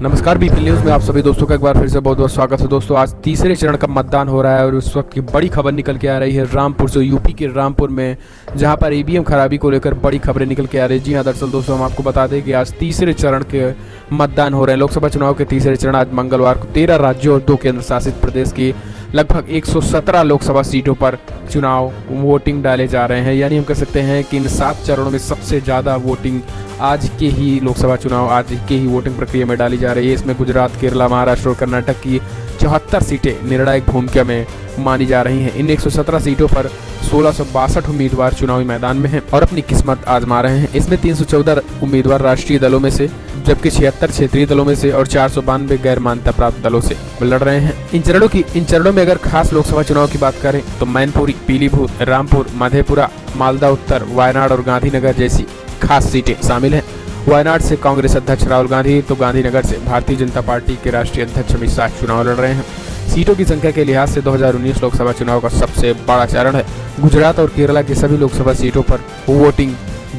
नमस्कार, BP news में आप सभी दोस्तों का एक बार फिर से बहुत बहुत स्वागत है। दोस्तों, आज तीसरे चरण का मतदान हो रहा है और उस वक्त की बड़ी खबर निकल के आ रही है रामपुर से, यूपी के रामपुर में, जहां पर ईवीएम खराबी को लेकर बड़ी खबरें निकल के आ रही है। जी हां, दरअसल दोस्तों, हम आपको बता दें कि आज तीसरे चरण के मतदान हो रहे हैं। लोकसभा चुनाव के तीसरे चरण आज मंगलवार को 13 राज्यों और 2 केंद्र शासित प्रदेश की लगभग 117 लोकसभा सीटों पर चुनाव वोटिंग डाले जा रहे हैं। यानी हम कह सकते हैं कि इन 7 चरणों में सबसे ज़्यादा वोटिंग आज के ही लोकसभा चुनाव आज के ही वोटिंग प्रक्रिया में डाली जा रही है। इसमें गुजरात, केरला, महाराष्ट्र और कर्नाटक की 74 सीटें निर्णायक भूमिका में मानी जा रही हैं। इन 117 सीटों पर 1662 उम्मीदवार चुनावी मैदान में हैं और अपनी किस्मत आजमा रहे हैं। इसमें 314 उम्मीदवार राष्ट्रीय दलों में से, जबकि 76 क्षेत्रीय दलों में से और 492 गैर मान्यता प्राप्त दलों से लड़ रहे हैं। इन चरणों में अगर खास लोकसभा चुनाव की बात करें तो मैनपुरी, पीलीभीत, रामपुर, मधेपुरा, मालदा उत्तर, वायनाड और गांधीनगर जैसी खास सीटें शामिल हैं। वायनाड से कांग्रेस अध्यक्ष राहुल गांधी तो गांधीनगर से भारतीय जनता पार्टी के राष्ट्रीय अध्यक्ष अमित शाह चुनाव लड़ रहे हैं। सीटों की संख्या के लिहाज से 2019 लोकसभा चुनाव का सबसे बड़ा चरण है। गुजरात और केरला की सभी लोकसभा सीटों पर वोटिंग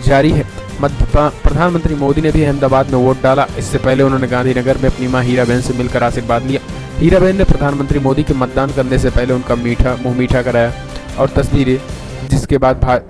जारी है। प्रधानमंत्री मोदी ने भी अहमदाबाद में वोट डाला। इससे पहले उन्होंने गांधीनगर में अपनी मां हीराबेन से मिलकर आशीर्वाद लिया। हीराबेन ने प्रधानमंत्री मोदी के मतदान करने से पहले उनका मुंह मीठा कराया और तस्वीरें, जिसके बाद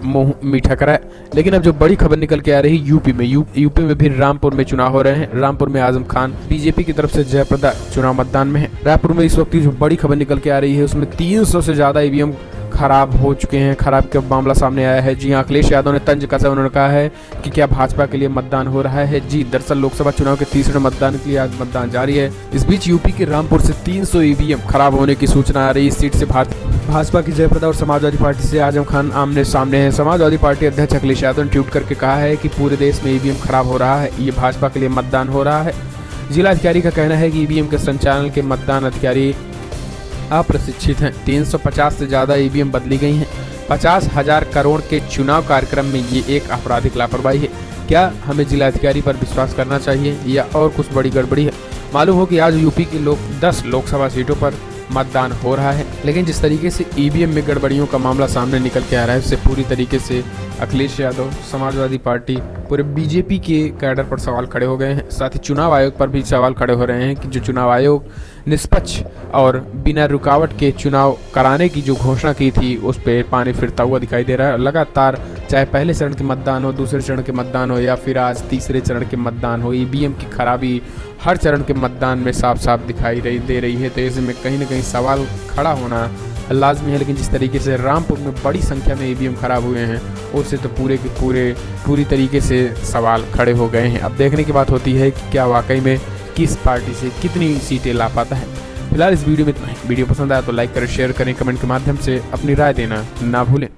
मुंह मीठा कराया। लेकिन अब जो बड़ी खबर निकल के आ रही है यूपी में भी रामपुर में चुनाव हो रहे हैं। रामपुर में आजम खान बीजेपी की तरफ से जयप्रदा चुनाव मतदान में है। रायपुर में इस वक्त जो बड़ी खबर निकल के आ रही है उसमें 300 से ज्यादा ईवीएम खराब हो चुके हैं। खराब का मामला सामने आया है। जी हाँ, अखिलेश यादव ने तंज कसा। उन्होंने कहा है कि क्या भाजपा के लिए मतदान हो रहा है। जी, दरअसल लोकसभा चुनाव के तीसरे मतदान के लिए आज मतदान जारी है। इस बीच यूपी के रामपुर से 300 ईवीएम खराब होने की सूचना आ रही है। इस सीट से भाजपा की जयप्रदा और समाजवादी पार्टी से आजम खान आमने सामने हैं। समाजवादी पार्टी अध्यक्ष अखिलेश यादव ने ट्वीट करके कहा है कि पूरे देश में ईवीएम खराब हो रहा है, ये भाजपा के लिए मतदान हो रहा है। जिला अधिकारी का कहना है कि ईवीएम के संचालन के मतदान अधिकारी अप्रशिक्षित हैं। 350 से ज्यादा ईवीएम बदली गई हैं। 50,000 करोड़ के चुनाव कार्यक्रम में ये एक आपराधिक लापरवाही है। क्या हमें जिलाधिकारी पर विश्वास करना चाहिए या और कुछ बड़ी गड़बड़ी है? मालूम हो कि आज यूपी की 10 लोकसभा सीटों पर मतदान हो रहा है, लेकिन जिस तरीके से ईवीएम में गड़बड़ियों का मामला सामने निकल के आ रहा है उससे पूरी तरीके से अखिलेश यादव, समाजवादी पार्टी, पूरे बीजेपी के कैडर पर सवाल खड़े हो गए हैं। साथ ही चुनाव आयोग पर भी सवाल खड़े हो रहे हैं कि जो चुनाव आयोग निष्पक्ष और बिना रुकावट के चुनाव कराने की जो घोषणा की थी उस पर पानी फिरता हुआ दिखाई दे रहा है। लगातार चाहे पहले चरण के मतदान हो, दूसरे चरण के मतदान हो या फिर आज तीसरे चरण के मतदान हो, ईवीएम की खराबी हर चरण के मतदान में साफ साफ दिखाई दे रही है। तो ऐसे में कहीं ना कहीं सवाल खड़ा होना लाजमी है। लेकिन जिस तरीके से रामपुर में बड़ी संख्या में ईवीएम खराब हुए हैं उससे तो पूरी तरीके से सवाल खड़े हो गए हैं। अब देखने की बात होती है कि क्या वाकई में किस पार्टी से कितनी सीटें ला पाता है। फिलहाल इस वीडियो में इतना ही। वीडियो पसंद आया तो लाइक करें, शेयर करें, कमेंट के माध्यम से अपनी राय देना ना भूलें।